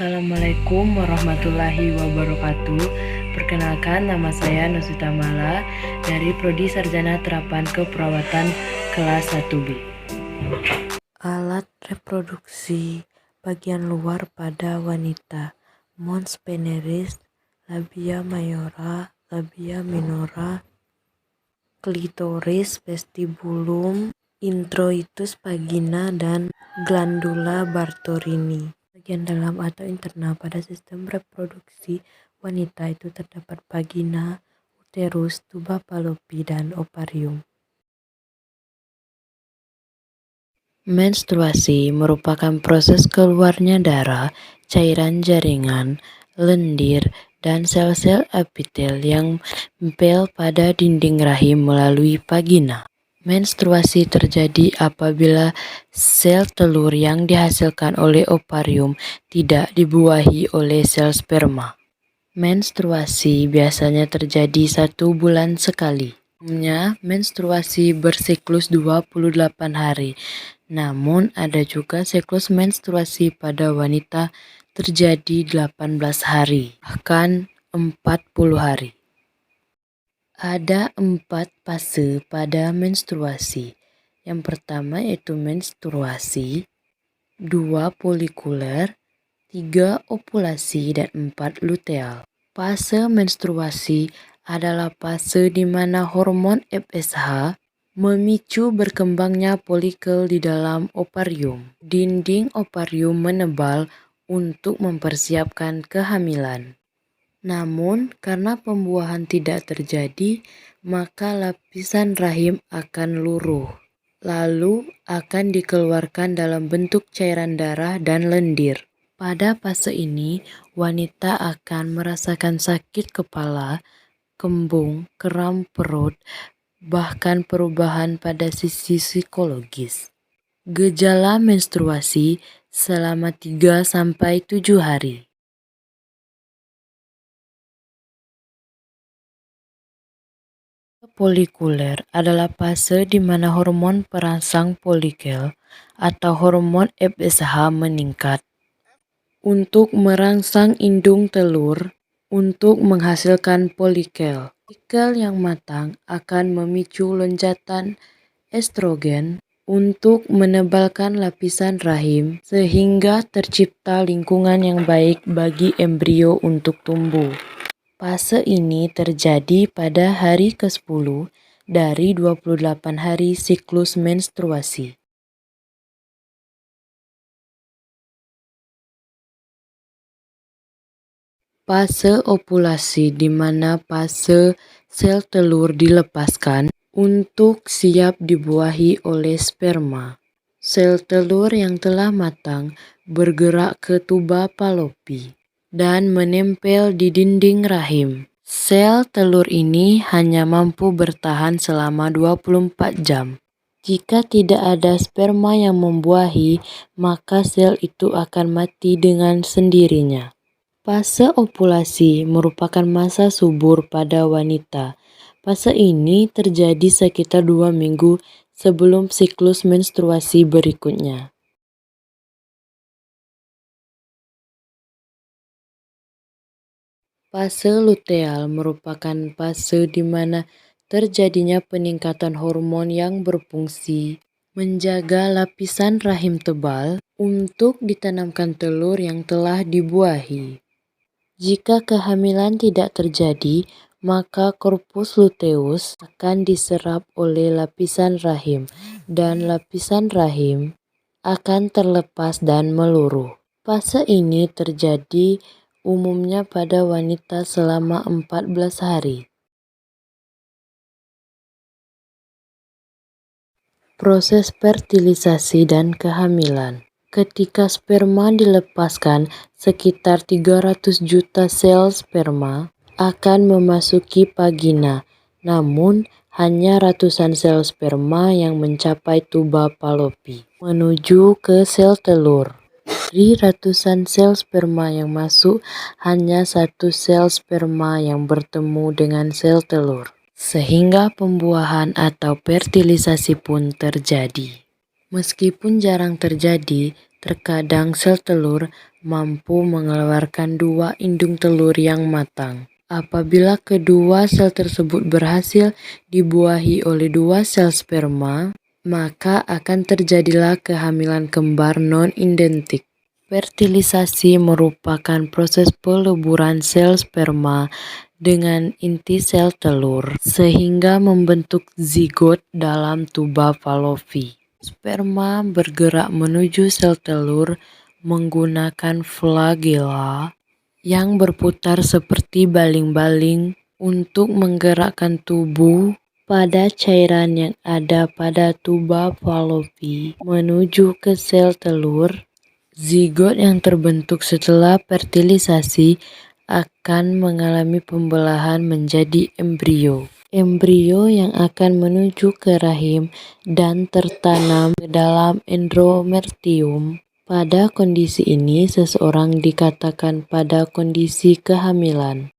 Assalamualaikum warahmatullahi wabarakatuh. Perkenalkan, nama saya Nusita Mala dari Prodi Sarjana Terapan Keperawatan kelas 1B. Alat reproduksi bagian luar pada wanita: mons veneris, labia mayora, labia minora, klitoris, vestibulum, introitus vagina, dan glandula Bartolini. Bagian dalam atau internal pada sistem reproduksi wanita itu terdapat vagina, uterus, tuba fallopi, dan ovarium. Menstruasi merupakan proses keluarnya darah, cairan jaringan, lendir, dan sel-sel epitel yang menempel pada dinding rahim melalui vagina. Menstruasi terjadi apabila sel telur yang dihasilkan oleh ovarium tidak dibuahi oleh sel sperma. Menstruasi biasanya terjadi 1 bulan sekali. Umumnya, menstruasi bersiklus 28 hari. Namun, ada juga siklus menstruasi pada wanita terjadi 18 hari, bahkan 40 hari. Ada 4 fase pada menstruasi. Yang pertama yaitu menstruasi, 2 folikuler, 3 ovulasi, dan 4 luteal. Fase menstruasi adalah fase di mana hormon FSH memicu berkembangnya folikel di dalam ovarium. Dinding ovarium menebal untuk mempersiapkan kehamilan. Namun, karena pembuahan tidak terjadi, maka lapisan rahim akan luruh, lalu akan dikeluarkan dalam bentuk cairan darah dan lendir. Pada fase ini, wanita akan merasakan sakit kepala, kembung, kram perut, bahkan perubahan pada sisi psikologis. Gejala menstruasi selama 3-7 hari. Folikuler adalah fase di mana hormon perangsang folikel atau hormon FSH meningkat untuk merangsang indung telur untuk menghasilkan folikel. Folikel yang matang akan memicu lonjakan estrogen untuk menebalkan lapisan rahim sehingga tercipta lingkungan yang baik bagi embrio untuk tumbuh. Fase ini terjadi pada hari ke-10 dari 28 hari siklus menstruasi. Fase ovulasi di mana fase sel telur dilepaskan untuk siap dibuahi oleh sperma. Sel telur yang telah matang bergerak ke tuba fallopi dan menempel di dinding rahim. Sel telur ini hanya mampu bertahan selama 24 jam. Jika tidak ada sperma yang membuahi, maka sel itu akan mati dengan sendirinya. Fase ovulasi merupakan masa subur pada wanita. Fase ini terjadi sekitar 2 minggu sebelum siklus menstruasi berikutnya. Fase luteal merupakan fase di mana terjadinya peningkatan hormon yang berfungsi menjaga lapisan rahim tebal untuk ditanamkan telur yang telah dibuahi. Jika kehamilan tidak terjadi, maka korpus luteus akan diserap oleh lapisan rahim dan lapisan rahim akan terlepas dan meluruh. Fase ini terjadi umumnya pada wanita selama 14 hari. Proses fertilisasi dan kehamilan. Ketika sperma dilepaskan, sekitar 300 juta sel sperma akan memasuki vagina. Namun, hanya ratusan sel sperma yang mencapai tuba fallopi menuju ke sel telur. Dari ratusan sel sperma yang masuk, hanya 1 sel sperma yang bertemu dengan sel telur, sehingga pembuahan atau fertilisasi pun terjadi. Meskipun jarang terjadi, Terkadang sel telur mampu mengeluarkan 2 indung telur yang matang. Apabila kedua sel tersebut berhasil dibuahi oleh 2 sel sperma, maka akan terjadilah kehamilan kembar non-identik. Fertilisasi merupakan proses peleburan sel sperma dengan inti sel telur, sehingga membentuk zigot dalam tuba Fallopi. Sperma bergerak menuju sel telur menggunakan flagela yang berputar seperti baling-baling untuk menggerakkan tubuh pada cairan yang ada pada tuba Fallopi menuju ke sel telur. Zigot yang terbentuk setelah fertilisasi akan mengalami pembelahan menjadi embrio. Embrio yang akan menuju ke rahim dan tertanam ke dalam endometrium. Pada kondisi ini, seseorang dikatakan pada kondisi kehamilan.